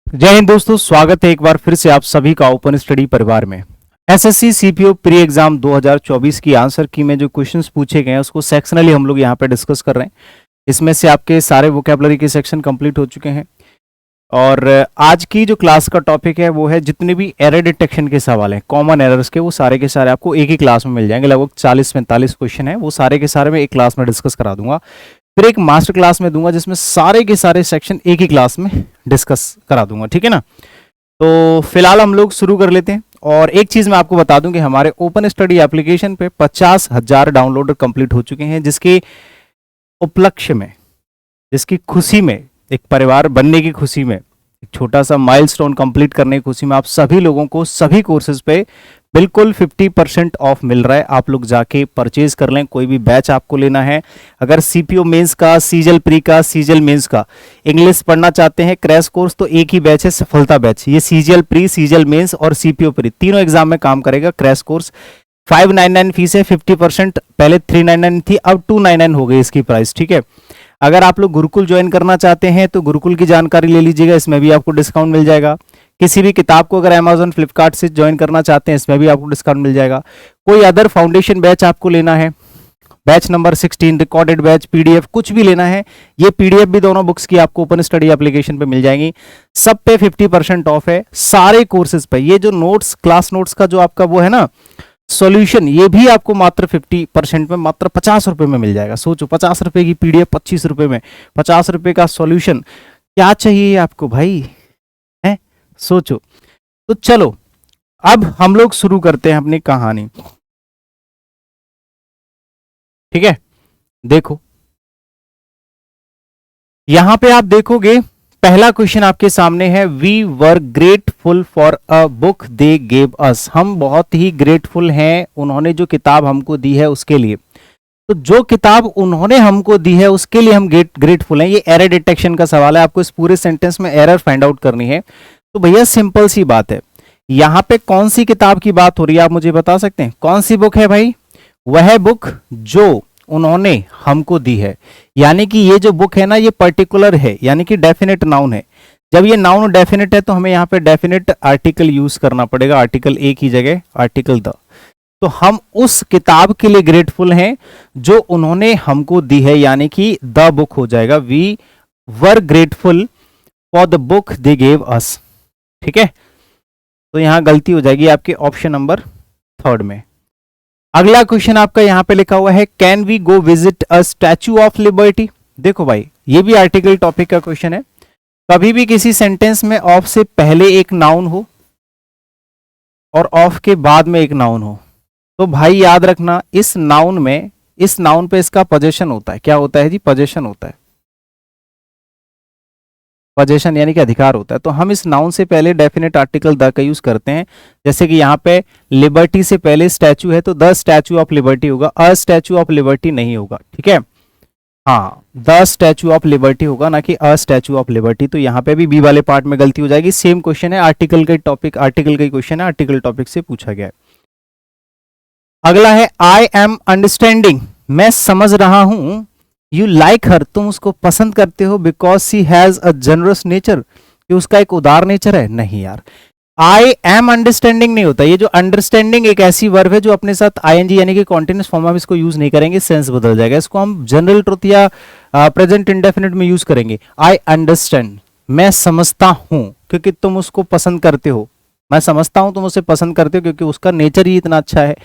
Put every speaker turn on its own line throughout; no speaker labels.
जय हिंद दोस्तों, स्वागत है एक बार फिर से आप सभी का ओपन स्टडी परिवार में। एसएससी सीपीओ प्री एग्जाम 2024 की आंसर की में जो क्वेश्चंस पूछे गए हैं उसको सेक्शनली हम लोग यहाँ पे डिस्कस कर रहे हैं। इसमें से आपके सारे वोकैबुलरी के सेक्शन कंप्लीट हो चुके हैं और आज की जो क्लास का टॉपिक है वो है जितने भी एरर डिटेक्शन के सवाल हैं, कॉमन एरर्स के, वो सारे के सारे आपको एक ही क्लास में मिल जाएंगे। लगभग 40-45 क्वेश्चन है, वो सारे के सारे मैं एक क्लास में डिस्कस करा दूंगा। फिर एक मास्टर क्लास में दूंगा जिसमें सारे के सारे सेक्शन एक ही क्लास में डिस्कस करा दूंगा, ठीक है ना। तो फिलहाल हम लोग शुरू कर लेते हैं। और एक चीज मैं आपको बता दूं कि हमारे ओपन स्टडी एप्लीकेशन पे 50,000 डाउनलोडर कंप्लीट हो चुके हैं, जिसके उपलक्ष्य में, जिसकी खुशी में, एक परिवार बनने की खुशी में, एक छोटा सा माइलस्टोन कंप्लीट करने की खुशी में आप सभी लोगों को सभी कोर्सेज पे बिल्कुल 50% ऑफ मिल रहा है। आप लोग जाके परचेज कर लें। कोई भी बैच आपको लेना है, अगर सीपीओ मेंस का, सीजल प्री का, सीजल मेंस का इंग्लिश पढ़ना चाहते हैं क्रैश कोर्स, तो एक ही बैच है, सफलता बैच। ये सीजल प्री, सीजल मेंस और सीपीओ प्री तीनों एग्जाम में काम करेगा। क्रैश कोर्स 599 फीस है, 50%, पहले 399 थी, अब 299 हो गई इसकी प्राइस, ठीक है। अगर आप लोग गुरुकुल ज्वाइन करना चाहते हैं तो गुरुकुल की जानकारी ले लीजिएगा, इसमें भी आपको डिस्काउंट मिल जाएगा। किसी भी किताब को अगर अमेजोन फ्लिपकार्ट से ज्वाइन करना चाहते हैं, इसमें भी आपको डिस्काउंट मिल जाएगा। कोई अदर फाउंडेशन बैच आपको लेना है, batch number 16, recorded batch, PDF कुछ भी लेना है, ये पीडीएफ भी दोनों बुक्स की आपको ओपन स्टडी एप्लीकेशन पे मिल जाएंगी। सब पे 50% ऑफ है, सारे कोर्सेज पे। ये जो नोट्स, क्लास नोट्स का जो आपका वो है ना सॉल्यूशन, ये भी आपको मात्र 50% में, मात्र 50 रुपए में मिल जाएगा। सोचो, 50 रुपए की पीडीएफ 25 रुपए में, 50 रुपए का सॉल्यूशन, क्या चाहिए आपको भाई, है? सोचो। तो चलो अब हम लोग शुरू करते हैं अपनी कहानी, ठीक है। देखो यहां पे आप देखोगे, पहला क्वेश्चन आपके सामने है, we were grateful for a book they gave us. हम बहुत ही ग्रेटफुल हैं उन्होंने जो किताब हमको दी है उसके लिए। तो जो किताब उन्होंने हमको दी है उसके लिए हम ग्रेटफुल हैं। ये एरर डिटेक्शन का सवाल है, आपको इस पूरे सेंटेंस में एरर फाइंड आउट करनी है। तो भैया सिंपल सी बात है, यहां पे कौन सी किताब की बात हो रही है आप मुझे बता सकते हैं? कौन सी बुक है भाई? वह बुक जो उन्होंने हमको दी है। यानी कि ये जो बुक है ना, ये पर्टिकुलर है, यानी कि डेफिनेट नाउन है। जब ये नाउन डेफिनेट है तो हमें यहाँ पे डेफिनेट आर्टिकल यूज करना पड़ेगा, आर्टिकल ए की जगह आर्टिकल द। तो हम उस किताब के लिए ग्रेटफुल हैं जो उन्होंने हमको दी है, यानी कि द बुक हो जाएगा। We were grateful for the book they gave us, ठीक है। तो यहां गलती हो जाएगी आपके ऑप्शन नंबर 3 में। अगला क्वेश्चन आपका यहां पे लिखा हुआ है, can we go visit a Statue of Liberty. देखो भाई, ये भी आर्टिकल टॉपिक का क्वेश्चन है। कभी भी किसी सेंटेंस में ऑफ से पहले एक नाउन हो और ऑफ के बाद में एक नाउन हो, तो भाई याद रखना, इस नाउन में, इस नाउन पे इसका पोजीशन होता है। क्या होता है जी? पोजीशन होता है। पोजीशन यानी कि अधिकार होता है। तो हम इस नाउन से पहले डेफिनेट आर्टिकल द का यूज करते हैं। जैसे कि यहाँ पे लिबर्टी से पहले स्टैचू है तो द स्टैचू ऑफ लिबर्टी होगा, अ स्टैचू ऑफ लिबर्टी नहीं होगा, ठीक है। हाँ, द स्टैचू ऑफ लिबर्टी होगा, ना कि अ स्टैचू ऑफ लिबर्टी। तो यहाँ पे भी बी वाले पार्ट में गलती हो जाएगी। सेम क्वेश्चन है, आर्टिकल का टॉपिक, आर्टिकल का क्वेश्चन है, आर्टिकल टॉपिक से पूछा गया है। अगला है, आई एम अंडरस्टैंडिंग, मैं समझ रहा हूं। यू लाइक हर, तुम उसको पसंद करते हो, because she has a generous nature, कि उसका एक उदार नेचर है। नहीं यार, आई एम अंडरस्टैंडिंग नहीं होता। ये जो अंडरस्टैंडिंग एक ऐसी वर्ब है जो अपने साथ आईएनजी यानी कि कॉन्टिन्यूअस फॉर्म में इसको यूज नहीं करेंगे, सेंस बदल जाएगा। इसको हम जनरल ट्रुथ या प्रेजेंट इंडेफिनिट में यूज करेंगे। आई अंडरस्टैंड, मैं समझता हूं क्योंकि तुम उसको पसंद करते हो। मैं समझता हूं तुम उसे पसंद करते हो क्योंकि उसका नेचर ही इतना अच्छा है,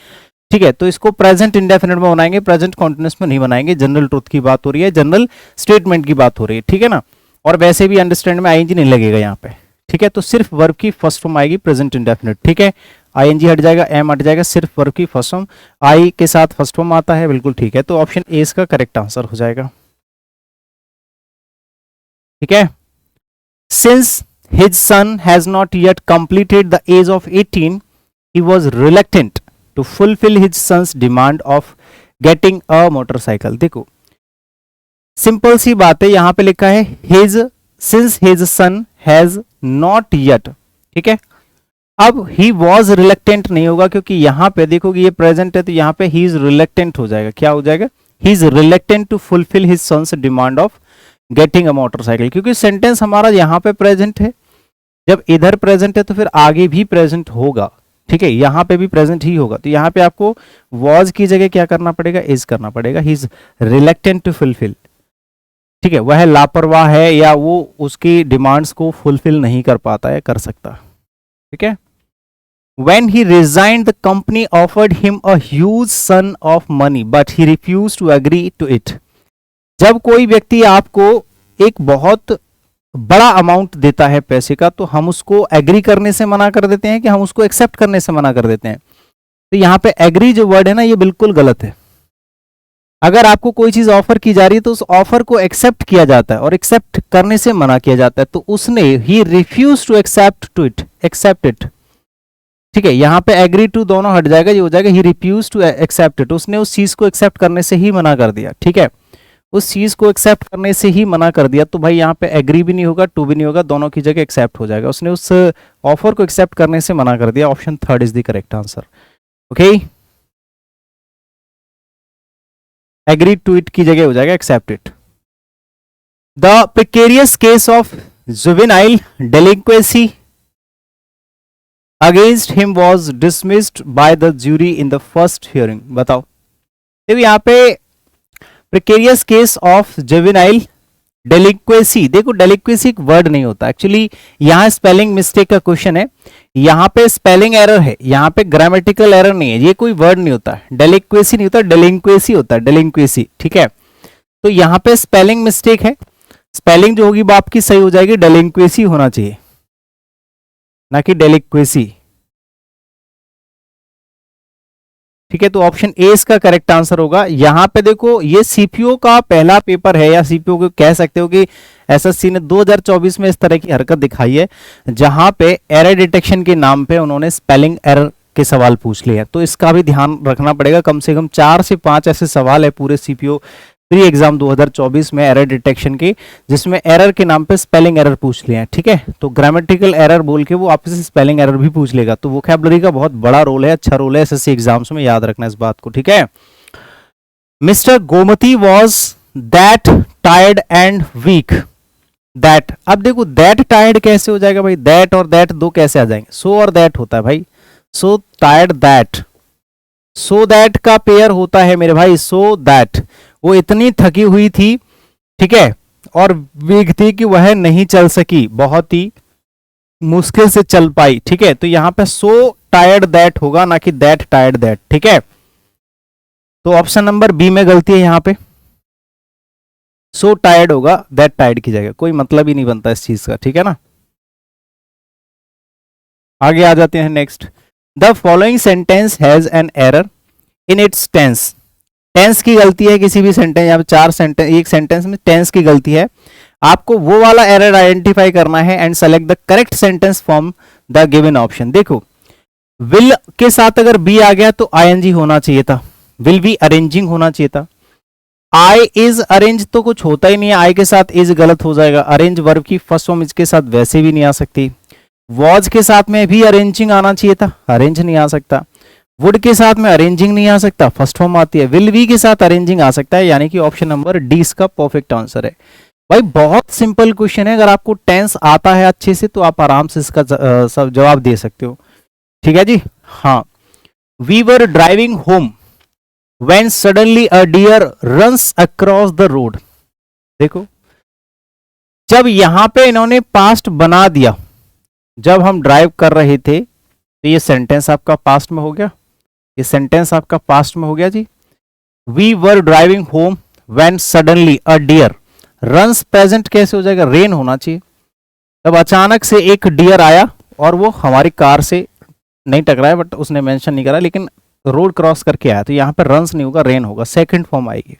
ठीक है। तो इसको प्रेजेंट इंडेफिनिट में बनाएंगे, प्रेजेंट कॉन्टिन्यूअस में नहीं बनाएंगे। जनरल ट्रुथ की बात हो रही है, जनरल स्टेटमेंट की बात हो रही है, ठीक है ना। और वैसे भी अंडरस्टैंड में आईएनजी नहीं लगेगा यहाँ पे, ठीक है। तो सिर्फ वर्ब की फर्स्ट फॉर्म आएगी प्रेजेंट इंडेफिनिट, ठीक है। आईएनजी हट जाएगा, एम हट जाएगा, सिर्फ वर्ब की फर्स्ट फॉर्म, आई के साथ फर्स्ट फॉर्म आता है, बिल्कुल ठीक है। तो ऑप्शन ए इसका करेक्ट आंसर हो जाएगा, ठीक है। Since his son has not yet completed the age of 18, he was reluctant to fulfill his son's demand of getting a motorcycle। देखो सिंपल सी बात है, यहां पे लिखा है his, since his son has not yet, ठीक है। अब he was reluctant नहीं होगा क्योंकि यहां पे देखोगे ये प्रेजेंट है, तो यहां पे he is reluctant हो जाएगा। क्या हो जाएगा? he is reluctant to fulfill his son's demand of getting a motorcycle, क्योंकि सेंटेंस हमारा यहां पे प्रेजेंट है जब इधर प्रेजेंट है तो फिर आगे भी प्रेजेंट होगा, ठीक है, यहां पे भी प्रेजेंट ही होगा। तो यहां पे आपको वॉज की जगह क्या करना पड़ेगा, इज करना पड़ेगा। He is reluctant to fulfil, ठीक है, वह लापरवाह है या वो उसकी डिमांड्स को फुलफिल नहीं कर पाता है, कर सकता, ठीक है। When he resigned, the company offered him a huge sum of money, but he refused to agree to it. जब कोई व्यक्ति आपको एक बहुत बड़ा अमाउंट देता है पैसे का, तो हम उसको एग्री करने से मना कर देते हैं कि हम उसको एक्सेप्ट करने से मना कर देते हैं। तो यहाँ पे एग्री जो वर्ड है ना, ये बिल्कुल गलत है। अगर आपको कोई चीज ऑफर की जा रही है तो उस ऑफर को एक्सेप्ट किया जाता है और एक्सेप्ट करने से मना किया जाता है। तो उसने he refuse to accept it, ठीक है, यहाँ पे एग्री टू दोनों हट जाएगा, ये हो जाएगा he refuse to accept it. उसने उस चीज को एक्सेप्ट करने से ही मना कर दिया, ठीक है, उस चीज को एक्सेप्ट करने से ही मना कर दिया। तो भाई यहाँ पे एग्री भी नहीं होगा, टू भी नहीं होगा, दोनों की जगह एक्सेप्ट हो जाएगा। उसने उस ऑफर को एक्सेप्ट करने से मना कर दिया। Option third is the correct answer. Okay, agree to it की जगह हो जाएगा accept it. The precarious case of juvenile delinquency against him was dismissed by the jury in the first hearing. बताओ, तो यहाँ पे precarious case of juvenile delinquency, देखो delinquency एक वर्ड नहीं होता एक्चुअली, यहाँ स्पेलिंग मिस्टेक का क्वेश्चन है, यहाँ पे स्पेलिंग एरर है, यहाँ पे ग्रामेटिकल एरर नहीं है, ये कोई वर्ड नहीं होता। डेलिक्वेंसी नहीं होता, डेलिंक्वेंसी होता है, डेलिंक्वेंसी, ठीक है। तो यहाँ पे स्पेलिंग मिस्टेक है, स्पेलिंग जो होगी वो आपकी सही हो जाएगी, डेलिंक्वेंसी होना चाहिए ना कि डेलिक्वेंसी, ठीक है। तो ऑप्शन ए इसका करेक्ट आंसर होगा। यहां पे देखो, ये सीपीओ का पहला पेपर है, या सीपीओ को कह सकते हो कि एसएससी ने 2024 में इस तरह की हरकत दिखाई है, जहां पे एरर डिटेक्शन के नाम पे उन्होंने स्पेलिंग एरर के सवाल पूछ लिए हैं। तो इसका भी ध्यान रखना पड़ेगा, कम से कम 4 से 5 ऐसे सवाल है पूरे सीपीओ प्री एग्जाम 2024 में एरर डिटेक्शन के, जिसमें एरर के नाम पे स्पेलिंग एरर पूछ लिए हैं, ठीक है। तो ग्रामेटिकल एरर बोल के वो आपसे स्पेलिंग एरर भी पूछ लेगा। तो वोकैबुलरी का बहुत बड़ा रोल है, अच्छा रोल है एसएससी एग्जाम्स में, याद रखना इस बात को, ठीक है। Mister Gomti was that tired and weak. That, अब देखो दैट टायर्ड कैसे हो जाएगा भाई, दैट और दैट दो कैसे आ जाएंगे, सो और दैट होता है भाई, so tired that, so that का पेयर होता है मेरे भाई, सो दैट वो इतनी थकी हुई थी, ठीक है, और वीक थी कि वह नहीं चल सकी, बहुत ही मुश्किल से चल पाई, ठीक है। तो यहां पे सो टायर्ड दैट होगा, ना कि दैट टायर्ड दैट, ठीक है। तो ऑप्शन नंबर बी में गलती है यहां पे, सो टायर्ड होगा, दैट टायर्ड की जगह, कोई मतलब ही नहीं बनता इस चीज का, ठीक है ना। आगे आ जाते हैं next. The following sentence has an error in its tense. Tense की गलती है किसी भी सेंटेंस, यहाँ पे 4 सेंटेंस, एक सेंटेंस में टेंस की गलती है, आपको वो वाला एरर आइडेंटिफाई करना है and select the correct sentence from the given option. देखो, विल के साथ अगर बी आ गया तो आईएनजी होना चाहिए था, विल बी अरेंजिंग होना चाहिए था। आई इज अरेंज तो कुछ होता ही नहीं है, आई के साथ इज गलत हो जाएगा, अरेंज वर्ब की फर्स्ट फॉर्म इसके साथ वैसे भी नहीं आ सकती। वॉज के साथ में भी अरेंजिंग आना चाहिए था, अरेंज नहीं आ सकता। वुड के साथ में अरेंजिंग नहीं आ सकता, फर्स्ट फॉर्म आती है। विल बी के साथ अरेंजिंग आ सकता है, यानी कि ऑप्शन नंबर डी इसका परफेक्ट आंसर है। भाई बहुत सिंपल क्वेश्चन है, अगर आपको टेंस आता है अच्छे से तो आप आराम से इसका सब जवाब दे सकते हो, ठीक है जी। हाँ, we were driving home when suddenly a deer runs across the road. देखो, जब यहां पे इन्होंने पास्ट बना दिया, जब हम ड्राइव कर रहे थे, तो ये सेंटेंस आपका पास्ट में हो गया, ये सेंटेंस आपका पास्ट में हो गया जी। We were driving home when suddenly a deer runs, present कैसे हो जाएगा, रेन होना चाहिए। तब अचानक से एक डियर आया और वो हमारी कार से नहीं टकराया, बट उसने मेंशन नहीं करा, लेकिन रोड क्रॉस करके आया, तो यहाँ पर रन्स नहीं होगा, रेन होगा, सेकंड फॉर्म आएगी।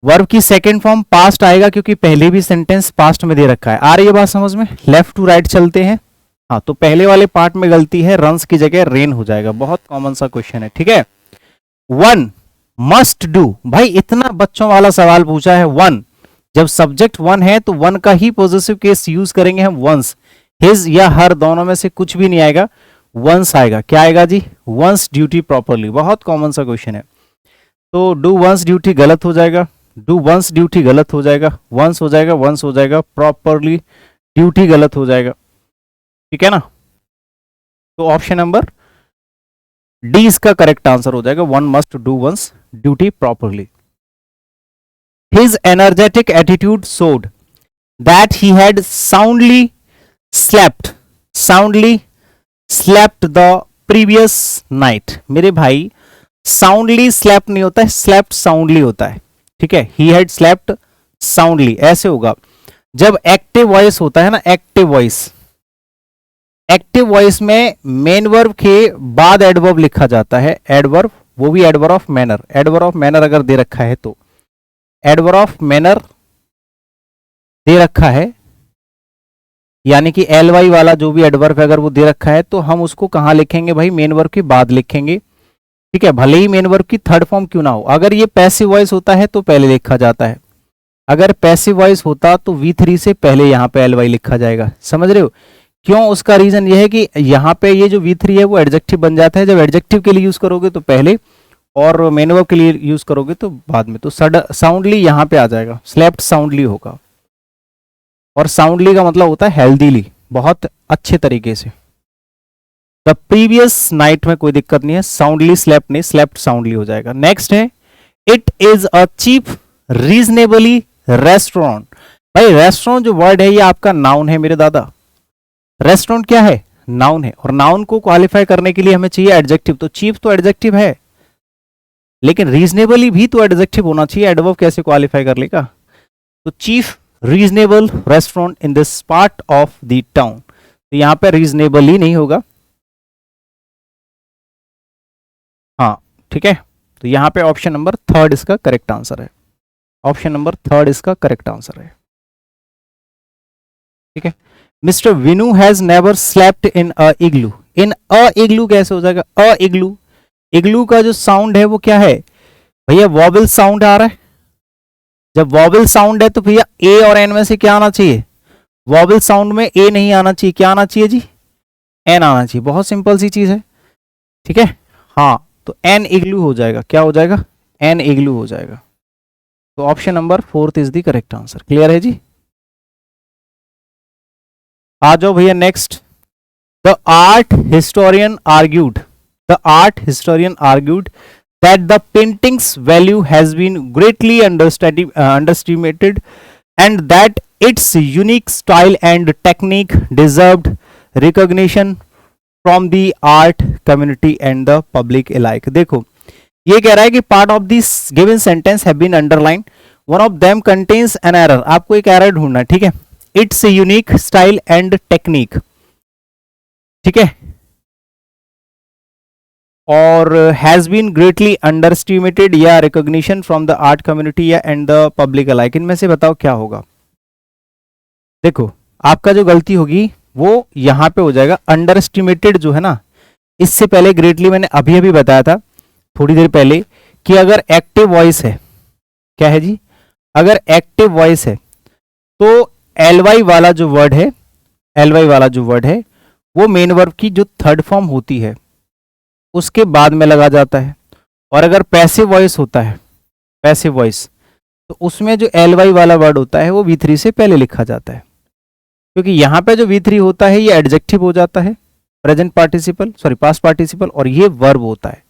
वर्ब की सेकंड फॉर्म पास्ट आएगा, क्योंकि पहले भी सेंटेंस पास्ट में दे रखा है। आ रही है बात समझ में, लेफ्ट टू राइट चलते हैं। हाँ, तो पहले वाले पार्ट में गलती है, रन्स की जगह रेन हो जाएगा, बहुत कॉमन सा क्वेश्चन है, ठीक है। वन मस्ट डू, भाई इतना बच्चों वाला सवाल पूछा है। वन, जब सब्जेक्ट वन है तो वन का ही पॉजिटिव केस यूज करेंगे हम, वंस। हिज या हर दोनों में से कुछ भी नहीं आएगा, वंस आएगा। क्या आएगा जी, वंस ड्यूटी प्रॉपरली, बहुत कॉमन सा क्वेश्चन है। तो डू वंस ड्यूटी गलत हो जाएगा, डू वंस ड्यूटी गलत हो जाएगा, वंस हो जाएगा, वंस हो जाएगा, प्रॉपरली ड्यूटी गलत हो जाएगा, ठीक है ना। तो ऑप्शन नंबर डी इसका करेक्ट आंसर हो जाएगा, one must do once duty properly. His energetic attitude showed that he had slept soundly slept the previous night. मेरे भाई साउंडली स्लेप्ट नहीं होता है, स्लेप्ट साउंडली होता है, ठीक है। ही हैड स्लेप्ट साउंडली ऐसे होगा जब एक्टिव वॉइस होता है ना, एक्टिव वॉइस में मेन वर्ब के बाद एडवर्ब लिखा जाता है, एडवर्ब, वो भी adverb of manner. Adverb of manner अगर दे रखा है तो एडवर्ब ऑफ मैनर दे रखा है, यानी कि एल वाई वाला जो भी एडवर्ब अगर वो दे रखा है तो हम उसको कहां लिखेंगे भाई, मेन वर्ब के बाद लिखेंगे, ठीक है। भले ही मेन वर्ब की थर्ड फॉर्म क्यों ना हो। अगर ये पैसिव वॉइस होता है तो पहले लिखा जाता है, अगर पैसिव वॉइस होता तो V3 से पहले यहां पे LY लिखा जाएगा। समझ रहे हो क्यों? उसका रीजन ये है कि यहां पे ये जो V3 है वो एडजेक्टिव बन जाता है। जब एडजेक्टिव के लिए यूज करोगे तो पहले, और मेन वर्ब के लिए यूज करोगे तो बाद में। तो साउंडली यहां पे आ जाएगा, स्लेप्ट साउंडली होगा। और साउंडली का मतलब होता है हेल्दीली, बहुत अच्छे तरीके से। द प्रीवियस नाइट में कोई दिक्कत नहीं है, साउंडली स्लेप्ट नहीं, स्लेप्ट साउंडली हो जाएगा। नेक्स्ट है it is a cheap reasonably restaurant. भाई रेस्टोरेंट जो वर्ड है ये आपका नाउन है मेरे दादा। रेस्टोरेंट क्या है? नाउन है, और नाउन को क्वालिफाई करने के लिए हमें चाहिए एडजेक्टिव। तो चीप तो एडजेक्टिव है, लेकिन रीजनेबली भी तो एडजेक्टिव होना चाहिए, एडवर्ब कैसे क्वालिफाई कर लेगा? तो chief reasonable restaurant in this part of the town, तो यहां पे रीजनेबल ही नहीं होगा, हाँ ठीक है। तो यहां पे ऑप्शन नंबर थर्ड इसका करेक्ट आंसर है, ऑप्शन नंबर थर्ड इसका करेक्ट आंसर है, ठीक है। Mr Vinu has never slept in a igloo. In a igloo कैसे हो जाएगा? अ इग्लू, इग्लू का जो साउंड है वो क्या है भैया? वॉवल साउंड आ रहा है। जब वॉवल साउंड है तो भैया ए और एन में से क्या आना चाहिए? वॉवल साउंड में ए नहीं आना चाहिए, क्या आना चाहिए जी? एन आना चाहिए। बहुत सिंपल सी चीज है, ठीक है। हाँ, तो एन इग्लू हो जाएगा, क्या हो जाएगा? एन इग्लू हो जाएगा। तो option number fourth is the correct answer. Clear है जी? आ जाओ भैया next. The art historian argued, the art historian argued that the painting's value has been greatly underestimated and that its unique style and technique deserved recognition from the art community and the public alike। देखो ये कह रहा है कि part of this given sentence have been underlined, one of them contains an error। आपको एक error ढूंढना है, ठीक है। its unique style and technique, ठीक है, और हैज बीन ग्रेटली अंडरस्टिमेटेड या recognition from the art community या एंड द पब्लिक अलाइक। इनमें से बताओ क्या होगा? देखो आपका जो गलती होगी वो यहां पे हो जाएगा। अंडरस्टिमेटेड जो है ना, इससे पहले ग्रेटली मैंने अभी अभी बताया था थोड़ी देर पहले कि अगर एक्टिव वॉइस है, क्या है जी? अगर एक्टिव वॉइस है तो एलवाई वाला जो वर्ड है, एलवाई वाला जो वर्ड है वो मेन वर्ब की जो थर्ड फॉर्म होती है उसके बाद में लगा जाता है। और अगर पैसिव वॉइस होता है, पैसिव वॉइस, तो उसमें जो एलवाई वाला वर्ड होता है वो V3 से पहले लिखा जाता है, क्योंकि यहां पे जो V3 होता है ये एडजेक्टिव हो जाता है, present participle, sorry past participle, और ये वर्ब होता है।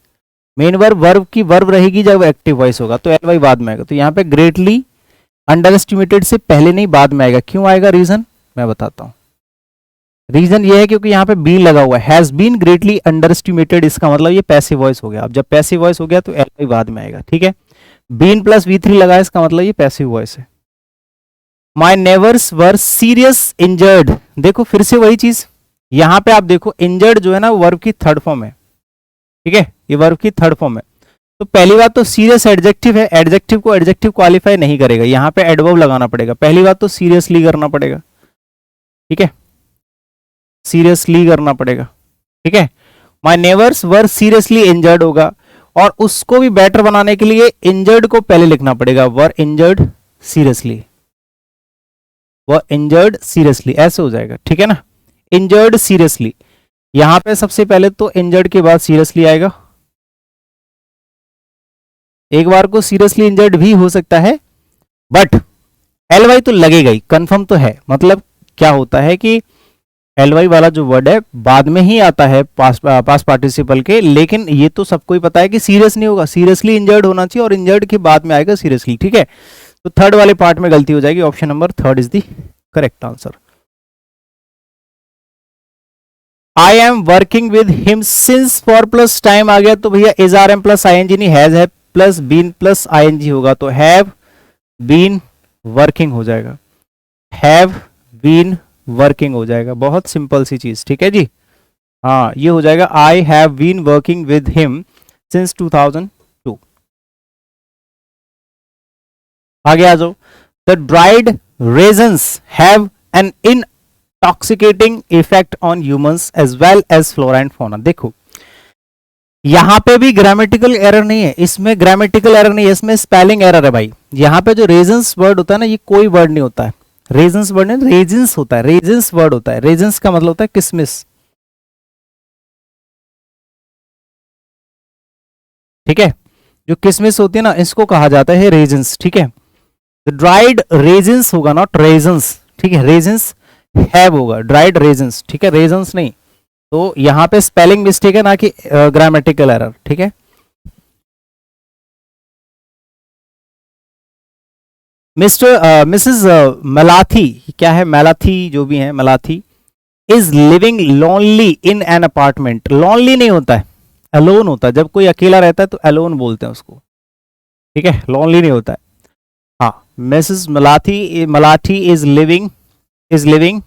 मेन वर्ब, वर्ब की वर्ब रहेगी जब एक्टिव वॉइस होगा, तो एलवाई बाद में आएगा। तो यहाँ पे ग्रेटली अंडरएस्टिमेटेड से पहले नहीं बाद में आएगा। क्यों आएगा? रीजन मैं बताता हूँ। रीजन ये है क्योंकि यहाँ पे बीन लगा हुआ है, हैज बीन ग्रेटली अंडरएस्टिमेटेड, इसका मतलब ये पैसिव वॉइस हो गया। अब जब पैसिव वॉइस हो गया तो एलवाई बाद में आएगा, ठीक है। बीन प्लस V3 लगा, इसका मतलब ये पैसिव वॉइस है। माई नेवर्स वर सीरियस इंजर्ड, देखो फिर से वही चीज, यहां पे आप देखो इंजर्ड जो है ना वर्ब की थर्ड फॉर्म है, ठीक है, ये वर्ब की थर्ड फॉर्म है। तो पहली बात तो सीरियस एडजेक्टिव है, एडजेक्टिव को एडजेक्टिव क्वालिफाई नहीं करेगा, यहां पे एडवर्ब लगाना पड़ेगा। पहली बात तो सीरियसली करना पड़ेगा, ठीक है, सीरियसली करना पड़ेगा, ठीक है। माई नेवर्स वर सीरियसली इंजर्ड होगा, और उसको भी बेटर बनाने के लिए इंजर्ड को पहले लिखना पड़ेगा, वर इंजर्ड सीरियसली, वर इंजर्ड सीरियसली, ऐसे हो जाएगा, ठीक है ना। इंजर्ड सीरियसली, यहां पे सबसे पहले तो इंजर्ड के बाद सीरियसली आएगा। एक बार को सीरियसली इंजर्ड भी हो सकता है, बट एलवाई तो लगेगा ही, कंफर्म तो है। मतलब क्या होता है कि LY वाला जो वर्ड है बाद में ही आता है पास पार्टिसिपल के, लेकिन ये तो सबको ही पता है कि सीरियस नहीं होगा, सीरियसली इंजर्ड होना चाहिए और इंजर्ड के बाद में आएगा सीरियसली, ठीक है। तो थर्ड वाले पार्ट में गलती हो जाएगी, option number third is the correct answer. I am working with him since for plus time आ गया तो भैया is are am plus I N G नहीं, हैज है plus been plus I N G होगा, तो हैव बीन वर्किंग हो जाएगा, हैव बीन वर्किंग हो जाएगा, बहुत सिंपल सी चीज, ठीक है जी। हाँ ये हो जाएगा I have been working with him since 2002। आगे आ जाओ। The dried raisins have an intoxicating effect on humans as well as flora and fauna. देखो यहां पे भी ग्रामेटिकल एरर नहीं है, इसमें ग्रामेटिकल एरर नहीं है, इसमें स्पेलिंग एरर है भाई। यहां पे जो रेजन्स वर्ड होता है ना, ये कोई वर्ड नहीं होता है, रेजन्स वर्ड नहीं, रेजिन्स होता है, रेजिन्स वर्ड होता है। रेजिन्स का मतलब होता है किसमिस, ठीक है, जो किसमिस होती है ना इसको कहा जाता है रेजिन्स, ठीक है। ड्राइड रेजिन्स होगा, नॉट रेजन्स, ठीक है, रेजिन्स हैव होगा, ड्राइड रेजिन्स, ठीक है, रेजन्स नहीं। तो यहां पे स्पेलिंग मिस्टेक है ना कि ग्रामेटिकल एरर, ठीक है। मिसेस मलाथी, क्या है मलाथी, जो भी है Malathi, is living lonely in an apartment. Lonely नहीं होता है, अलोन होता है, जब कोई अकेला रहता है तो अलोन बोलते हैं उसको, ठीक है, लोनली नहीं होता है। हाँ, Mrs Malathi is living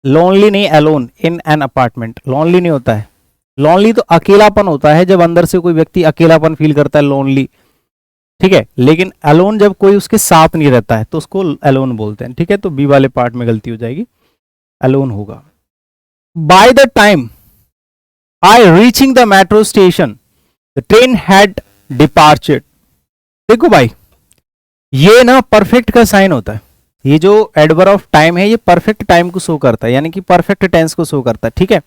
lonely नहीं, alone in an apartment, lonely नहीं होता है। लोनली तो अकेलापन होता है, जब अंदर से कोई व्यक्ति अकेलापन फील करता है, लोनली, ठीक है, लेकिन अलोन जब कोई उसके साथ नहीं रहता है तो उसको अलोन बोलते हैं, ठीक है। तो बी वाले पार्ट में गलती हो जाएगी, अलोन होगा। By the time I reaching the metro station the train had departured. देखो भाई ये ना परफेक्ट का साइन होता है, ये जो एडवर्ब ऑफ टाइम है ये परफेक्ट टाइम को शो करता है, यानी कि परफेक्ट टेंस को शो करता है, ठीक है।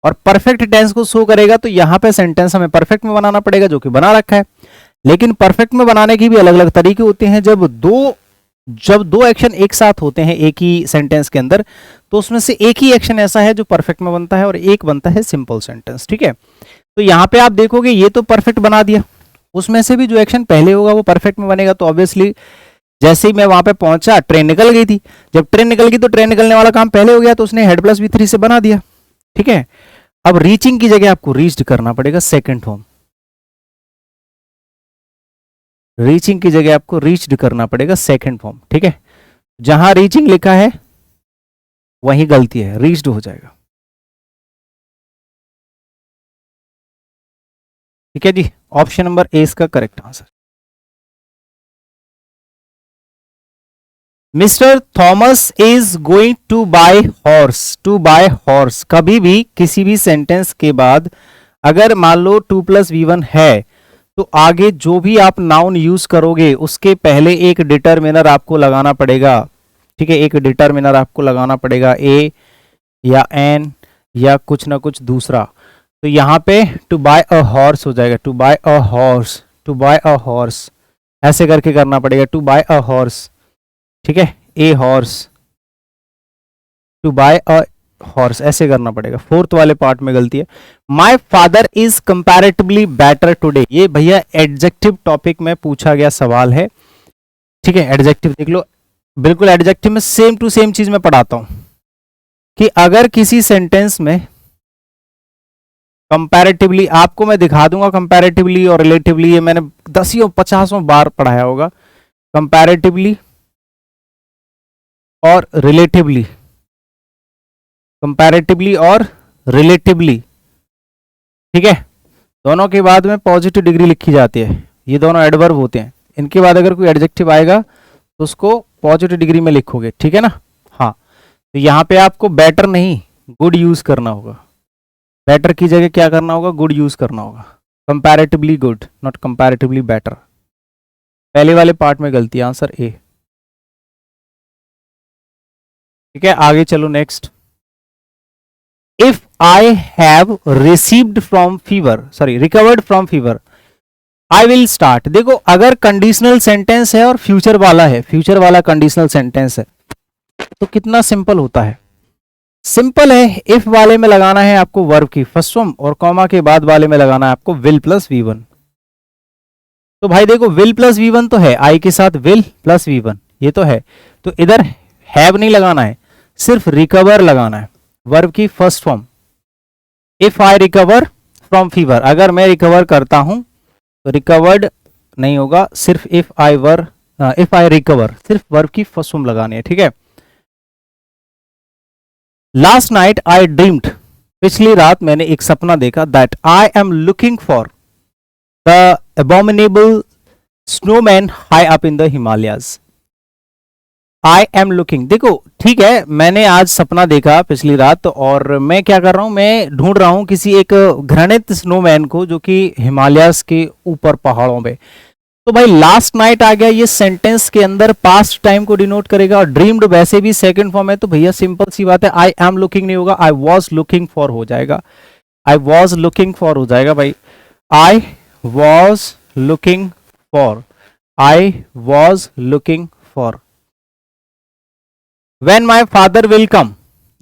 और परफेक्ट टेंस को शो करेगा तो यहां पे सेंटेंस हमें परफेक्ट में बनाना पड़ेगा, जो कि बना रखा है। लेकिन परफेक्ट में बनाने की भी अलग अलग तरीके होते हैं। जब दो एक्शन एक साथ होते हैं एक ही सेंटेंस के अंदर, तो उसमें से एक ही एक्शन ऐसा है जो परफेक्ट में बनता है और एक बनता है सिंपल सेंटेंस, ठीक है। तो यहां पे आप देखोगे ये तो परफेक्ट बना दिया, उसमें से भी जो एक्शन पहले होगा वो परफेक्ट में बनेगा। तो ऑब्वियसली जैसे ही मैं वहां पे पहुंचा ट्रेन निकल गई थी, जब ट्रेन निकल गई तो ट्रेन निकलने वाला काम पहले हो गया, तो उसने हेड प्लस V3 से बना दिया, ठीक है। अब रीचिंग की जगह आपको रीच्ड करना पड़ेगा सेकंड फॉर्म, रीचिंग की जगह आपको रीच्ड करना पड़ेगा सेकंड फॉर्म, ठीक है। जहां रीचिंग लिखा है वहीं गलती है, रीच्ड हो जाएगा, ठीक है जी। ऑप्शन नंबर ए इसका correct answer. Mister Thomas is going to buy horse, to buy horse, कभी भी किसी भी सेंटेंस के बाद अगर मान लो 2+V1 है तो आगे जो भी आप नाउन यूज करोगे उसके पहले एक डिटरमिनर आपको लगाना पड़ेगा, ठीक है, एक डिटरमिनर आपको लगाना पड़ेगा, ए या एन या कुछ ना कुछ दूसरा। तो यहां पे टू बाय अ हॉर्स हो जाएगा, to buy a horse, to buy a horse, ऐसे करके करना पड़ेगा, टू बाय अ हॉर्स, ठीक है, a horse, to buy a horse, ऐसे करना पड़ेगा। फोर्थ वाले पार्ट में गलती है। My father is comparatively better today, ये भैया एडजेक्टिव टॉपिक में पूछा गया सवाल है, ठीक है। एडजेक्टिव देख लो, बिल्कुल एडजेक्टिव में सेम टू सेम चीज मैं पढ़ाता हूं कि अगर किसी सेंटेंस में कंपैरेटिवली, आपको मैं दिखा दूंगा कंपैरेटिवली और रिलेटिवली, ये मैंने 10-50 बार पढ़ाया होगा, कंपैरेटिवली और रिलेटिवली, कंपैरेटिवली और रिलेटिवली, ठीक है। दोनों के बाद में पॉजिटिव डिग्री लिखी जाती है, ये दोनों एडवर्ब होते हैं, इनके बाद अगर कोई एडजेक्टिव आएगा तो उसको पॉजिटिव डिग्री में लिखोगे, ठीक है ना। हाँ, तो यहां पे आपको बेटर नहीं गुड यूज करना होगा, बेटर की जगह क्या करना होगा, गुड यूज करना होगा, comparatively good not comparatively better. पहले वाले पार्ट में गलती, आंसर ए, ठीक है। आगे चलो next. If I have received from fever, sorry recovered from fever, I will start. देखो अगर कंडीशनल सेंटेंस है और फ्यूचर वाला है, फ्यूचर वाला कंडीशनल सेंटेंस है, तो कितना सिंपल होता है, सिंपल है, इफ वाले में लगाना है आपको वर्ब की फर्स्ट फॉर्म और कॉमा के बाद वाले में लगाना है आपको विल प्लस V1। तो भाई देखो विल प्लस V1 तो है, आई के साथ विल प्लस V1 ये तो है, तो इधर हैव नहीं लगाना है, सिर्फ रिकवर लगाना है वर्ब की first form. If I recover from fever, अगर मैं रिकवर करता हूं तो रिकवर्ड नहीं होगा, सिर्फ इफ आई रिकवर, सिर्फ वर्ब की फर्स्ट फॉर्म लगानी है, ठीक है। लास्ट नाइट आई ड्रीम्ड, पिछली रात मैंने एक सपना देखा, that I am looking for the abominable snowman high up in the Himalayas. I am looking, देखो ठीक है, मैंने आज सपना देखा पिछली रात और मैं क्या कर रहा हूं, मैं ढूंढ रहा हूं किसी एक घृणित स्नोमैन को जो कि हिमालयास के ऊपर पहाड़ों में। तो भाई लास्ट नाइट आ गया, ये सेंटेंस के अंदर पास्ट टाइम को डिनोट करेगा और ड्रीम्ड वैसे भी सेकंड फॉर्म है, तो भैया सिंपल सी बात है, आई एम लुकिंग नहीं होगा, आई वॉज लुकिंग फॉर हो जाएगा, आई वॉज लुकिंग फॉर हो जाएगा भाई, I was looking for, I was looking for. When my father will come,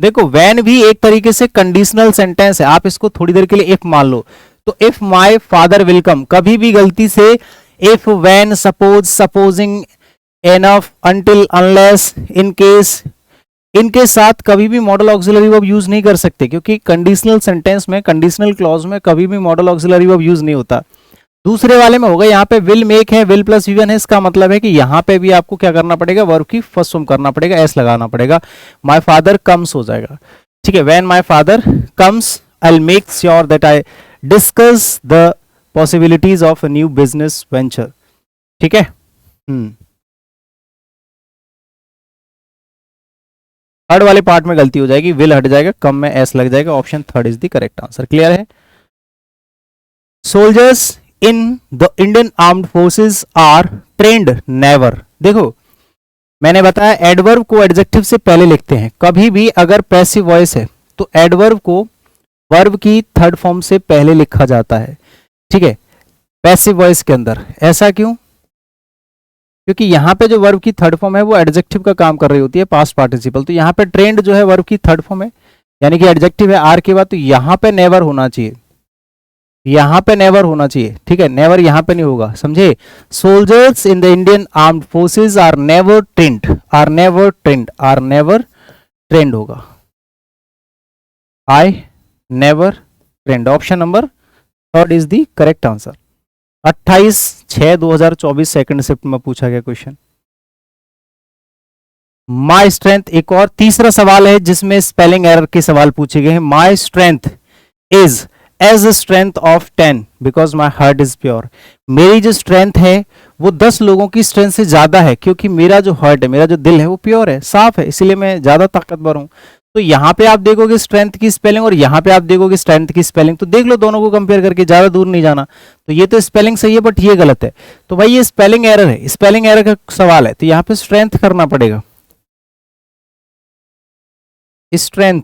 देखो when भी एक तरीके से कंडीशनल सेंटेंस है, आप इसको थोड़ी देर के लिए if मान लो, तो if my father will come, कभी भी गलती से if, when, suppose, supposing, enough, until, unless, in case, इनके साथ कभी भी मॉडल ऑक्सिलरी वर्ब यूज नहीं कर सकते, क्योंकि कंडीशनल सेंटेंस में, कंडीशनल क्लॉज में कभी भी मॉडल ऑक्सिलरी वर्ब यूज नहीं होता। दूसरे वाले में होगा, यहाँ पे विल मेक है, विल प्लस V1 है, इसका मतलब है कि यहाँ पे भी आपको क्या करना पड़ेगा, वर्ब की फर्स्ट फॉर्म करना पड़ेगा, एस लगाना पड़ेगा, माय फादर कम्स हो जाएगा, ठीक है। When my father comes I will make sure that I discuss the possibilities of a new business venture, ठीक है। थर्ड वाले पार्ट में गलती हो जाएगी, विल हट जाएगा, कम में एस लग जाएगा, option third is the correct answer. Clear है। Soldiers in the Indian armed forces are trained never, देखो मैंने बताया एडवर्ब को एडजेक्टिव से पहले लिखते हैं, कभी भी अगर पैसिव वॉइस है तो एडवर्ब को वर्ब की थर्ड फॉर्म से पहले लिखा जाता है, ठीक है, पैसिव वॉइस के अंदर। ऐसा क्यों? क्योंकि यहाँ पे जो वर्ब की थर्ड फॉर्म है वो एडजेक्टिव का काम कर रही होती है, पास्ट पार्टिसिपल, तो यहाँ पे ट्रेंड जो है वर्ब की थर्ड फॉर्म है, यानी कि एडजेक्टिव है आर के बाद, तो यहाँ पे नेवर होना चाहिए, यहाँ पे नेवर होना चाहिए, ठीक है, नेवर यहाँ पे नहीं होगा, समझे। Soldiers in the Indian armed forces are never trained, are never trained, are never trained होगा, I never trained, option number third is the correct answer. 28/6/2024 second shift में पूछा गया क्वेश्चन। माई स्ट्रेंथ, एक और तीसरा सवाल है जिसमें स्पेलिंग एरर के सवाल पूछे गए हैं। My strength is as the strength of 10 because my heart is pure, मेरी जो स्ट्रेंथ है वो 10 लोगों की स्ट्रेंथ से ज्यादा है, क्योंकि मेरा जो हार्ट है, मेरा जो दिल है वो प्योर है, साफ है, इसीलिए मैं ज्यादा ताकतवर हूं। तो यहाँ पे आप देखोगे स्ट्रेंथ की स्पेलिंग और यहाँ पे आप देखोगे स्ट्रेंथ की स्पेलिंग, तो देख लो दोनों को कंपेयर करके, ज्यादा दूर नहीं जाना। तो ये तो स्पेलिंग सही है बट ये गलत है, तो भाई ये स्पेलिंग एरर है, स्पेलिंग एरर का सवाल है, तो यहाँ पे स्ट्रेंथ करना पड़ेगा, स्ट्रेंथ,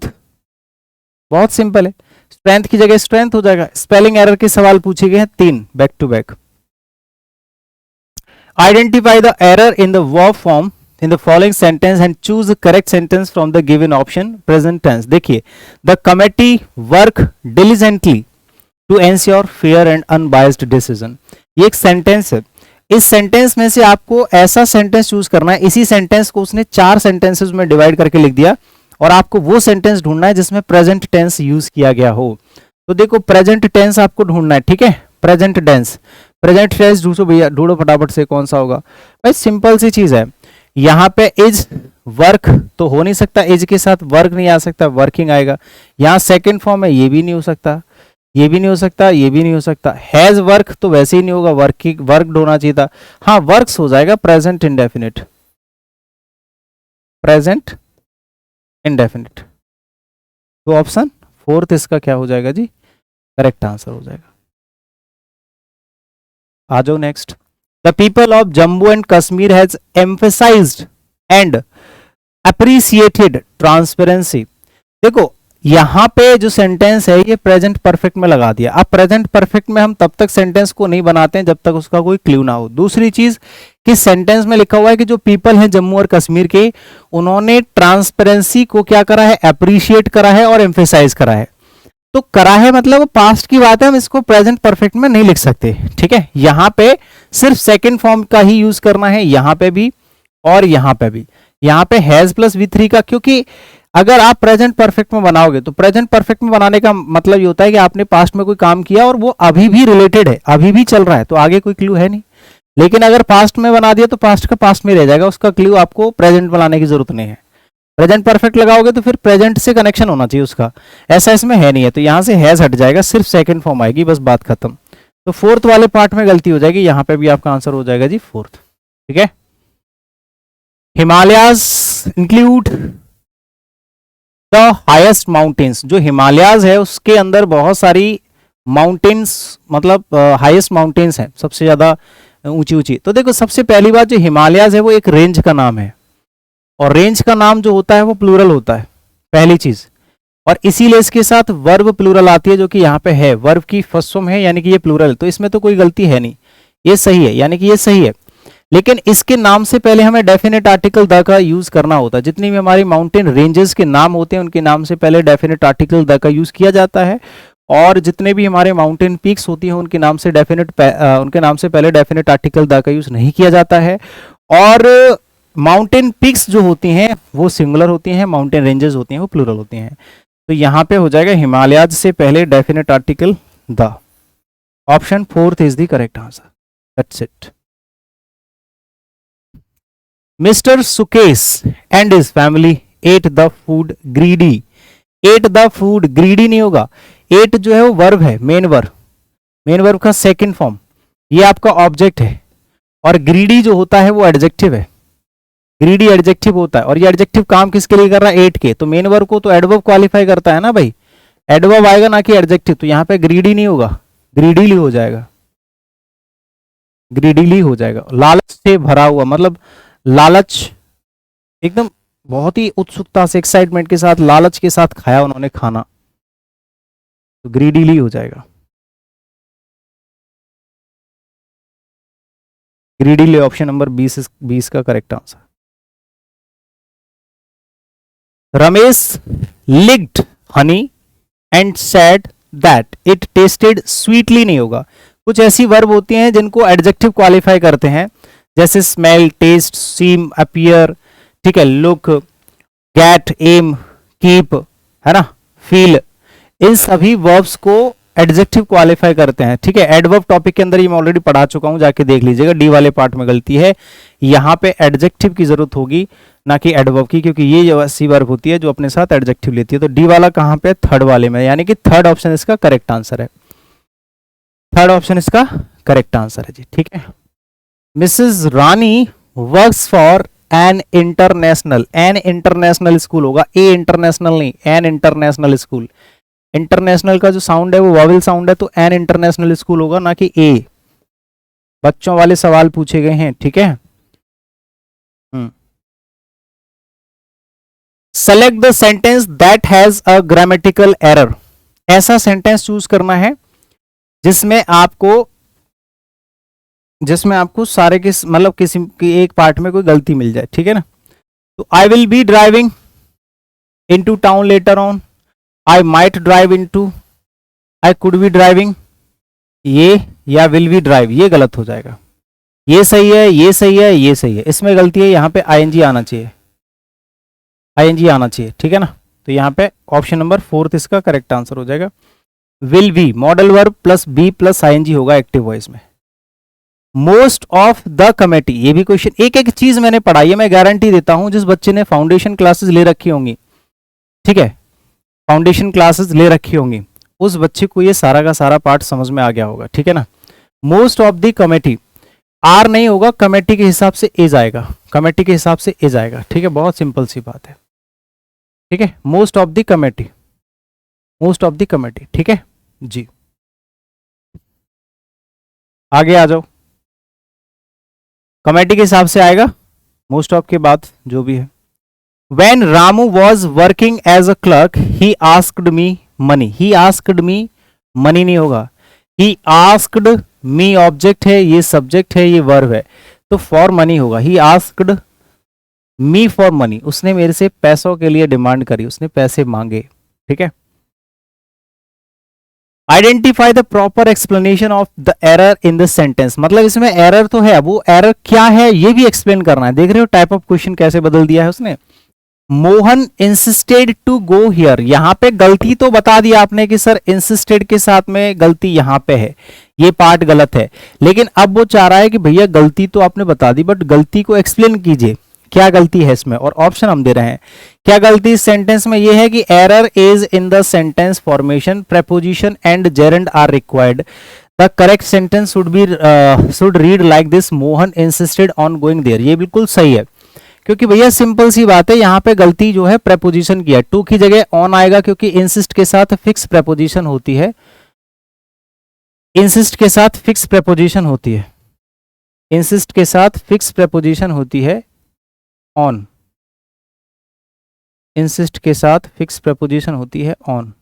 बहुत सिंपल है, स्ट्रेंथ की जगह स्ट्रेंथ हो जाएगा। स्पेलिंग एरर के सवाल पूछे गए हैं 3 back to back. Identify the error in the verb form in the following sentence and choose the correct sentence from the given option present tense। देखिए, the committee work diligently to ensure fair and unbiased decision, ये एक sentence है, इस sentence में से आपको ऐसा sentence choose करना है, इसी सेंटेंस को उसने 4 सेंटेंसेस में डिवाइड करके लिख दिया और आपको वो सेंटेंस ढूंढना है जिसमें प्रेजेंट टेंस यूज किया गया हो। तो देखो प्रेजेंट टेंस आपको ढूंढना है, ठीक है, प्रेजेंट टेंस, प्रेजेंट टेंस ढूंढो भैया, ढूंढो फटाफट से, कौन सा होगा भाई, सिंपल सी चीज है, यहाँ पे इज वर्क तो हो नहीं सकता, इज के साथ वर्क नहीं आ सकता, वर्किंग आएगा। यहाँ सेकंड फॉर्म है, ये भी नहीं हो सकता, ये भी नहीं हो सकता, ये भी नहीं हो सकता। हैज वर्क तो वैसे ही नहीं होगा, वर्किंग वर्क होना चाहिए था। हाँ वर्क्स हो जाएगा, प्रेजेंट इंडेफिनिट, प्रेजेंट इंडेफिनिट, तो ऑप्शन फोर्थ इसका क्या हो जाएगा जी, करेक्ट आंसर हो जाएगा। आ जाओ next. The people of Jammu and Kashmir has emphasized and appreciated transparency। देखो यहाँ पे जो सेंटेंस है ये प्रेजेंट परफेक्ट में लगा दिया। अब प्रेजेंट परफेक्ट में हम तब तक सेंटेंस को नहीं बनाते हैं जब तक उसका कोई क्लू ना हो। दूसरी चीज किस सेंटेंस में लिखा हुआ है कि जो पीपल हैं जम्मू और कश्मीर के, उन्होंने ट्रांसपेरेंसी को क्या करा है, अप्रिशिएट करा है और एम्फेसाइज करा है। तो करा है मतलब पास्ट की बात है, हम इसको प्रेजेंट परफेक्ट में नहीं लिख सकते, ठीक है। यहां पे सिर्फ सेकंड फॉर्म का ही यूज करना है, यहां पे भी और यहां पे भी। यहां पे हैज प्लस V3 का, क्योंकि अगर आप प्रेजेंट परफेक्ट में बनाओगे तो प्रेजेंट परफेक्ट में बनाने का मतलब ये होता है कि आपने पास्ट में कोई काम किया और वो अभी भी रिलेटेड है, अभी भी चल रहा है, तो आगे कोई क्लू है नहीं। लेकिन अगर पास्ट में बना दिया तो पास्ट का पास्ट में रह जाएगा, उसका क्लू आपको प्रेजेंट बनाने की जरूरत नहीं है। प्रेजेंट परफेक्ट लगाओगे तो फिर प्रेजेंट से कनेक्शन होना चाहिए उसका, ऐसा इसमें है नहीं है, तो यहां से हैज हट जाएगा, सिर्फ सेकंड फॉर्म आएगी, बस बात खत्म। तो फोर्थ वाले पार्ट में गलती हो जाएगी, यहां पे भी आपका आंसर हो जाएगा जी फोर्थ, ठीक है। Himalayas include the highest mountains, जो हिमालयाज है उसके अंदर बहुत सारी माउंटेन्स, मतलब हाईएस्ट माउंटेन्स हैं, सबसे ज्यादा ऊंची ऊंची। तो देखो सबसे पहली बात, जो हिमालयाज है वो एक रेंज का नाम है, और रेंज का नाम जो होता है वो प्लूरल होता है, पहली चीज। और इसीलिए इसके साथ वर्ब प्लूरल आती है, जो कि यहाँ पे है, वर्ब की फर्स्ट फॉर्म है, यानी कि ये प्लूरल, तो इसमें तो कोई गलती है नहीं, ये सही है, यानी कि ये सही है। लेकिन इसके नाम से पहले हमें डेफिनेट आर्टिकल द का यूज करना होता है। जितनी भी हमारी माउंटेन रेंजेस के नाम होते हैं उनके नाम से पहले डेफिनेट आर्टिकल द का यूज किया जाता है, और जितने भी हमारे माउंटेन पीक्स होती हैं उनके नाम से पहले डेफिनेट आर्टिकल द का यूज नहीं किया जाता है। और माउंटेन पीक्स जो होती हैं वो सिंगुलर होती हैं, माउंटेन रेंजेस होती हैं वो प्लूरल होती हैं। तो यहाँ पे हो जाएगा हिमालयाज से पहले definite article the, option fourth is the correct answer, that's it. Mister Sukesh and his family at the food greedy, at the food greedy नहीं होगा, एट जो है वो वर्ब है, मेन वर्ब का सेकंड फॉर्म, ये आपका ऑब्जेक्ट है, और ग्रीडी जो होता है वो एडजेक्टिव है, ग्रीडी एडजेक्टिव होता है, और ये एडजेक्टिव काम किसके लिए कर रहा है, एट के, तो मेन वर्ब को तो एडवर्ब क्वालिफाई करता है ना भाई, एडवर्ब आएगा ना कि एडजेक्टिव, तो यहाँ पे ग्रीडी नहीं होगा, ग्रीडीली हो जाएगा, ग्रीडीली हो जाएगा। लालच से भरा हुआ, मतलब लालच एकदम बहुत ही उत्सुकता से, एक्साइटमेंट के साथ, लालच के साथ खाया उन्होंने खाना, तो ग्रीडीली हो जाएगा, ग्रीडीली ऑप्शन नंबर 20 का correct answer. Ramesh licked honey and said that it tested sweetly नहीं होगा। कुछ ऐसी वर्ब होती हैं जिनको एडजेक्टिव क्वालिफाई करते हैं, जैसे स्मेल, टेस्ट, सीम, अपीयर, ठीक है, लुक, गेट, एम, कीप, है ना, फील, इन सभी वर्ब्स को एडजेक्टिव क्वालिफाई करते हैं, ठीक है। एडवर्ब टॉपिक के अंदर ये मैं ऑलरेडी पढ़ा चुका हूं, जाके देख लीजिएगा, डी वाले पार्ट में गलती है, यहां पे एडजेक्टिव की जरूरत होगी ना कि एडवर्ब की, क्योंकि ये जो ऐसी वर्ब होती है जो अपने साथ एडजेक्टिव लेती है। तो डी वाला कहां पे, थर्ड वाले में, यानी कि थर्ड ऑप्शन इसका करेक्ट आंसर है, थर्ड ऑप्शन इसका करेक्ट आंसर है जी, ठीक है। Mrs Rani works for an international school होगा, ए इंटरनेशनल नहीं, एन इंटरनेशनल स्कूल, इंटरनेशनल का जो साउंड है वो वॉवेल साउंड है, तो एन इंटरनेशनल स्कूल होगा ना कि ए। बच्चों वाले सवाल पूछे गए हैं, ठीक है। Select the sentence that has a grammatical error, ऐसा सेंटेंस चूज करना है जिसमें आपको सारे के मतलब किसी की एक पार्ट में कोई गलती मिल जाए, ठीक है ना। तो I will be driving into town later on, I might drive into, I could be driving, ये या विल बी ड्राइव, ये गलत हो जाएगा, ये सही है, ये सही है, ये सही है, इसमें गलती है, यहाँ पे आईएनजी आना चाहिए, आईएनजी आना चाहिए, ठीक है ना। तो यहाँ पे ऑप्शन नंबर फोर्थ इसका करेक्ट आंसर हो जाएगा। Will be modal verb plus be plus ING होगा एक्टिव वॉइस में। मोस्ट ऑफ द कमेटी, ये भी क्वेश्चन, एक एक चीज मैंने पढ़ाई है, मैं गारंटी देता हूं जिस बच्चे ने फाउंडेशन क्लासेस ले रखी होंगी, ठीक है, फाउंडेशन क्लासेस ले रखी होंगी, उस बच्चे को ये सारा का सारा पार्ट समझ में आ गया होगा, ठीक है ना। Most of the committee, are नहीं होगा, कमेटी के हिसाब से एज आएगा, कमेटी के हिसाब से एज आएगा, ठीक है, बहुत सिंपल सी बात है, ठीक है। Most of the committee, most of the committee, ठीक है जी। आगे आ जाओ, कमेटी के हिसाब से आएगा मोस्ट ऑफ के बाद जो भी है। When Ramu was working as a clerk, he asked me money. He asked me money नहीं होगा, he asked me ऑब्जेक्ट है, ये सब्जेक्ट है, ये वर्ब है, तो फॉर मनी होगा, he asked me for money, उसने मेरे से पैसों के लिए डिमांड करी, उसने पैसे मांगे। ठीक है। Identify the proper explanation of the error in the sentence, मतलब इसमें एरर तो है, वो एरर क्या है ये भी एक्सप्लेन करना है। देख रहे हो टाइप ऑफ क्वेश्चन कैसे बदल दिया है उसने। Mohan insisted to go here, यहां पे गलती तो बता दिया आपने कि सर इंसिस्टेड के साथ में गलती यहां पे है, ये पार्ट गलत है, लेकिन अब वो चाह रहा है कि भैया गलती तो आपने बता दी बट गलती को एक्सप्लेन कीजिए, क्या गलती है इसमें, और ऑप्शन हम दे रहे हैं। क्या गलती इस सेंटेंस में ये है कि error is in the sentence formation, preposition and gerund are required, the correct sentence should read like this, Mohan insisted on going there. ये बिल्कुल सही है, क्योंकि भैया सिंपल सी बात है, यहाँ पे गलती जो है प्रेपोजिशन की है, टू की जगह ऑन आएगा क्योंकि इंसिस्ट के साथ फिक्स प्रेपोजिशन होती है, इंसिस्ट के साथ फिक्स प्रेपोजिशन होती है, इंसिस्ट के साथ फिक्स प्रेपोजिशन होती है ऑन, इंसिस्ट के साथ फिक्स प्रेपोजिशन होती है ऑन।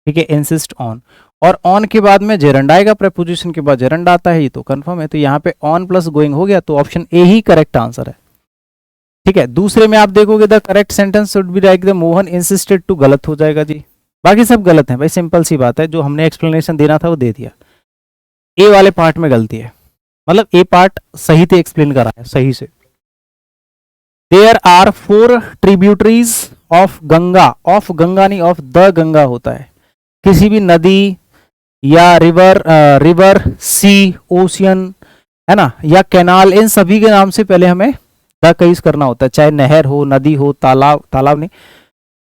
ठीक है, इंसिस्ट ऑन, और ऑन के बाद में जेरंड आएगा, प्रेपोजिशन के बाद जेरंड आता है, ये तो कंफर्म है। तो यहाँ पे ऑन प्लस गोइंग हो गया, तो ऑप्शन ए ही करेक्ट आंसर है। ठीक है, दूसरे में आप देखोगे the correct sentence should be like the Mohan insisted to, गलत हो जाएगा जी, बाकी सब गलत है भाई, सिंपल सी बात है, जो हमने एक्सप्लेनेशन देना था वो दे दिया। ए वाले पार्ट में गलती है, मतलब ए पार्ट सही से एक्सप्लेन करा है, सही से। There are 4 tributaries of Ganga, of Ganga नहीं ऑफ द गंगा होता है, किसी भी नदी या रिवर सी ओशियन है ना, या कैनाल, इन सभी के नाम से पहले हमें द का यूज करना होता है, चाहे नहर हो, नदी हो, तालाब नहीं,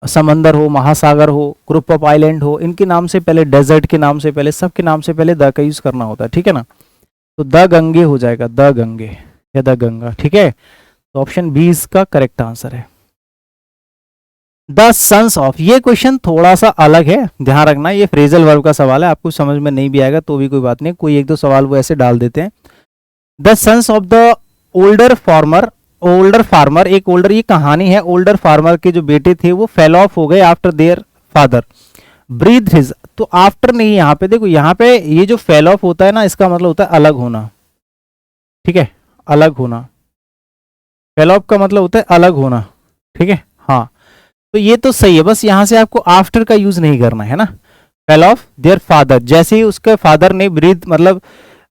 समंदर हो, महासागर हो, ग्रुप ऑफ आइलैंड हो, इनके नाम से पहले, डेजर्ट के नाम से पहले, सबके नाम से पहले द का यूज करना होता है। ठीक है ना, तो द गंगे हो जाएगा, द गंगे या द गंगा। ठीक है, तो ऑप्शन बी इसका करेक्ट आंसर है। द सन्स ऑफ, ये क्वेश्चन थोड़ा सा अलग है, ध्यान रखना, ये फ्रेजल वर्ब का सवाल है, आपको समझ में नहीं भी आएगा तो भी कोई बात नहीं, कोई एक दो सवाल वो ऐसे डाल देते हैं। The sons of the older farmer, एक ओल्डर, ये कहानी है, ओल्डर फार्मर के जो बेटे थे वो फेल ऑफ हो गए after their father breath his, तो आफ्टर नहीं, यहाँ पे देखो, यहाँ पे ये जो फेल ऑफ होता है ना, इसका मतलब होता है अलग होना। ठीक है, अलग होना, फेल ऑफ का मतलब होता है अलग होना। ठीक है, हाँ, तो ये तो सही है, बस यहां से आपको आफ्टर का यूज नहीं करना है ना। फेल ऑफ देयर फादर, जैसे ही उसके फादर ने ब्रीथ मतलब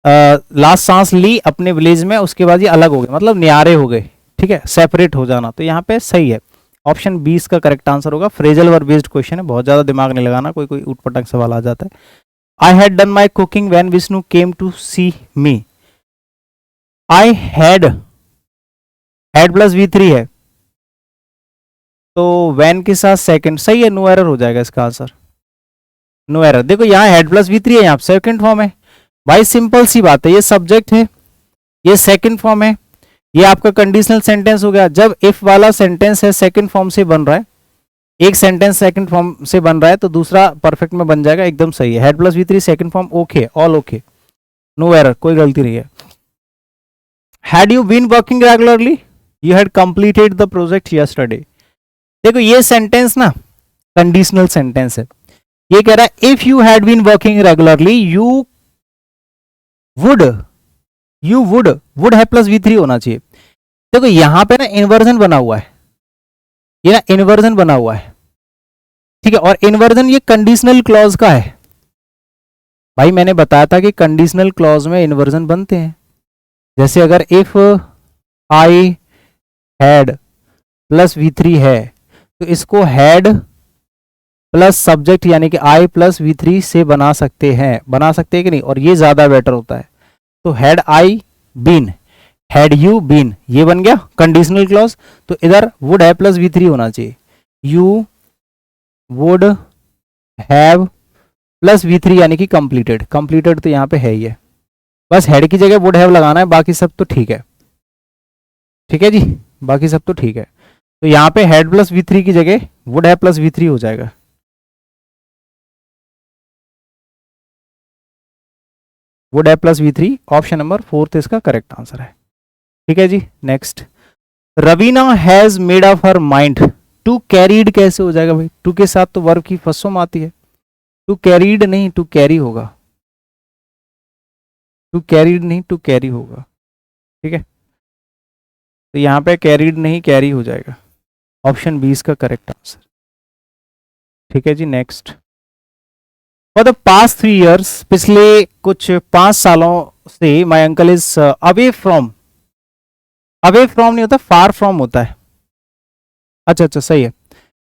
लास्ट सांस ली अपने विलेज में, उसके बाद ये अलग हो गए, मतलब न्यारे हो गए। ठीक है, सेपरेट हो जाना, तो यहाँ पे सही है, ऑप्शन 20 का करेक्ट आंसर होगा। फ्रेजल वर्ब बेस्ड क्वेश्चन है, बहुत ज्यादा दिमाग नहीं लगाना, कोई कोई उठपटांग सवाल आ जाता है। I had done my cooking when Vishnu came to see me, I had plus V3 है, तो वैन के साथ सेकंड, सही है, नो एरर हो जाएगा इसका आंसर, नो एरर। देखो यहाँ हेड प्लस V3 है, यहाँ सेकंड फॉर्म है भाई, सिंपल सी बात है, ये सब्जेक्ट है, ये सेकंड फॉर्म है, ये आपका कंडीशनल सेंटेंस हो गया। जब इफ वाला सेंटेंस है सेकंड फॉर्म से बन रहा है, एक सेंटेंस सेकंड फॉर्म से बन रहा है, तो दूसरा परफेक्ट में बन जाएगा, एकदम सही है। Had plus V3 second form okay, all okay, no error, कोई गलती नहीं है। Had you been working regularly, you had completed the project yesterday. देखो ये सेंटेंस ना कंडीशनल सेंटेंस है, ये कह रहा है if you had been working regularly you would है प्लस V3 होना चाहिए। देखो यहां पे ना इन्वर्जन बना हुआ है, ये ना इन्वर्जन बना हुआ है। ठीक है, और इन्वर्जन ये कंडीशनल क्लॉज का है भाई, मैंने बताया था कि कंडीशनल क्लॉज में इन्वर्जन बनते हैं। जैसे अगर if I had plus V3 है, तो इसको हैड प्लस सब्जेक्ट यानी कि आई प्लस V3 से बना सकते हैं कि नहीं, और ये ज्यादा बेटर होता है। तो had I been, had you been, ये बन गया कंडीशनल क्लॉज, तो इधर वुड है प्लस V3 होना चाहिए, you would have plus V3 यानी कि कंप्लीटेड तो यहाँ पे है ही है, बस हेड की जगह वुड हैव लगाना है, बाकी सब तो ठीक है। ठीक है जी, बाकी सब तो ठीक है, तो यहाँ पे हेड प्लस V3 की जगह वुड हैव प्लस V3 हो जाएगा। Would have plus V3, option number 4 इसका करेक्ट आंसर है। ठीक है जी, next, Raveena has made up her mind to carried, कैसे हो जाएगा भाई, टू के साथ तो वर्ब की फर्स्ट फॉर्म आती है, टू कैरीड नहीं टू कैरी होगा, टू कैरीड नहीं टू कैरी होगा। ठीक है, तो यहाँ पे कैरीड नहीं, कैरी हो जाएगा। ऑप्शन 20 का करेक्ट आंसर। ठीक है जी, next. For the past 3 years, पिछले कुछ 5 सालों से my uncle is away from, away from नहीं होता, फार फ्रॉम होता है। अच्छा अच्छा, सही है,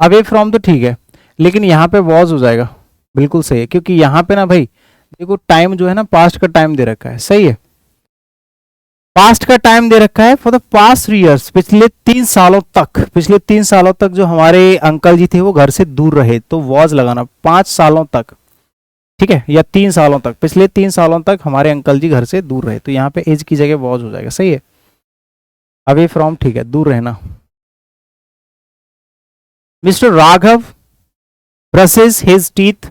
अवे फ्रॉम तो ठीक है, लेकिन यहाँ पे वॉज हो जाएगा। बिल्कुल सही है, क्योंकि यहाँ पे ना भाई देखो टाइम जो है ना, पास्ट का टाइम दे रखा है। सही है, पास्ट का टाइम दे रखा है। फॉर द पास्ट 3 years, पिछले 3 सालों तक, पिछले 3 सालों तक जो हमारे अंकल जी थे वो घर से दूर रहे, तो वॉज लगाना। 5 सालों तक, ठीक है, या 3 सालों तक, पिछले 3 सालों तक हमारे अंकल जी घर से दूर रहे, तो यहाँ पे एज की जगह वॉज हो जाएगा। सही है, अवे फ्रॉम ठीक है, दूर रहना। Mister Raghav brushes his teeth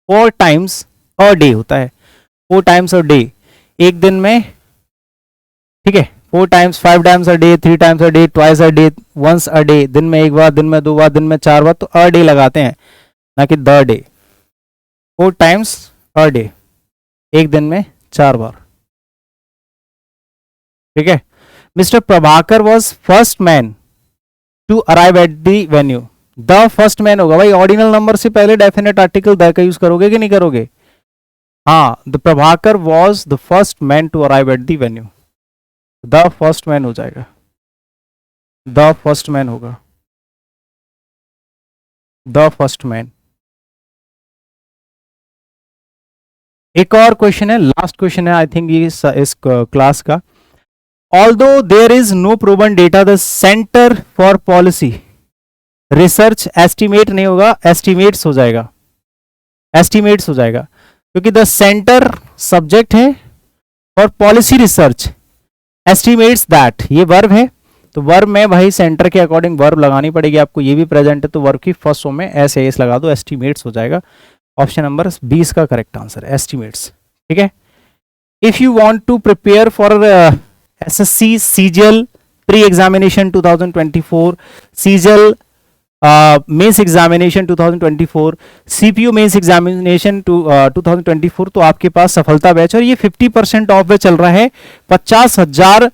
4 times a day होता है, 4 times अ डे, एक दिन में। ठीक है, 4 times, 5 times a day, 3 times a day, twice a day, once a day, दिन में एक बार, दिन में 2 बार, दिन में 4 बार, तो अ डे लगाते हैं, ना कि the day. 4 times a day, एक दिन में 4 बार। ठीक है, mister Prabhakar was first man to arrive at the venue. The first man होगा भाई, ऑर्डिनल नंबर से पहले डेफिनेट आर्टिकल द का यूज करोगे कि नहीं करोगे? हाँ, the Prabhakar was the first man to arrive at the venue, the first man हो जाएगा, द फर्स्ट मैन होगा, द फर्स्ट मैन। एक और क्वेश्चन है, लास्ट क्वेश्चन है आई थिंक ये इस क्लास का। Although there is no proven data, the Centre for Policy Research estimate नहीं होगा, एस्टिमेट्स हो जाएगा, एस्टिमेट्स हो जाएगा, क्योंकि द सेंटर सब्जेक्ट है और पॉलिसी रिसर्च एस्टिमेट्स दैट ये वर्ब है, तो वर्ब में भाई सेंटर के अकॉर्डिंग वर्ब लगानी पड़ेगी आपको। ये भी प्रेजेंट है तो वर्ब की फर्स्ट फॉर्म में एस एस लगा दो, एस्टिमेट्स हो जाएगा। ऑप्शन नंबर 20 का करेक्ट आंसर, एस्टिमेट्स। ठीक है, if you want to prepare for SSC CGL pre examination 2024, CGL mains examination 2024, CPU mains examination 2024, तो आपके पास सफलता बैच, और ये 50% ऑफ पे चल रहा है। 50,000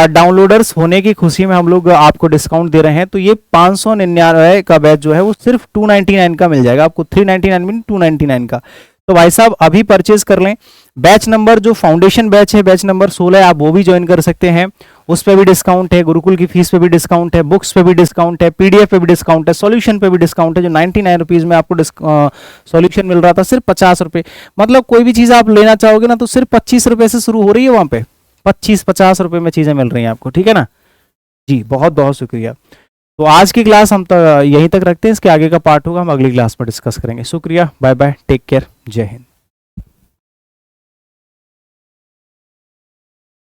डाउनलोडर्स होने की खुशी में हम लोग आपको डिस्काउंट दे रहे हैं, तो ये 599 का बैच जो है वो सिर्फ 299 का मिल जाएगा आपको, 399 में 299 का। तो भाई साहब अभी परचेज कर लें। बैच नंबर जो फाउंडेशन बैच है, बैच नंबर 16 है, आप वो भी ज्वाइन कर सकते हैं, उस पर भी डिस्काउंट है, गुरुकुल की फीस पे भी डिस्काउंट है, बुक्स पे भी डिस्काउंट है, पीडीएफ पे भी डिस्काउंट है, सॉल्यूशन पे भी डिस्काउंट है। जो 99 रुपीज में आपको सॉल्यूशन मिल रहा था सिर्फ 50 रुपए, मतलब कोई भी चीज आप लेना चाहोगे ना तो सिर्फ 25 रुपए से शुरू हो रही है, वहां पे 25-50 रुपए में चीजें मिल रही हैं आपको। ठीक है ना जी, बहुत बहुत शुक्रिया। तो आज की क्लास हम तो यहीं तक रखते हैं, इसके आगे का पार्ट होगा हम अगली क्लास में डिस्कस करेंगे। शुक्रिया, बाय बाय, टेक केयर, जय हिंद।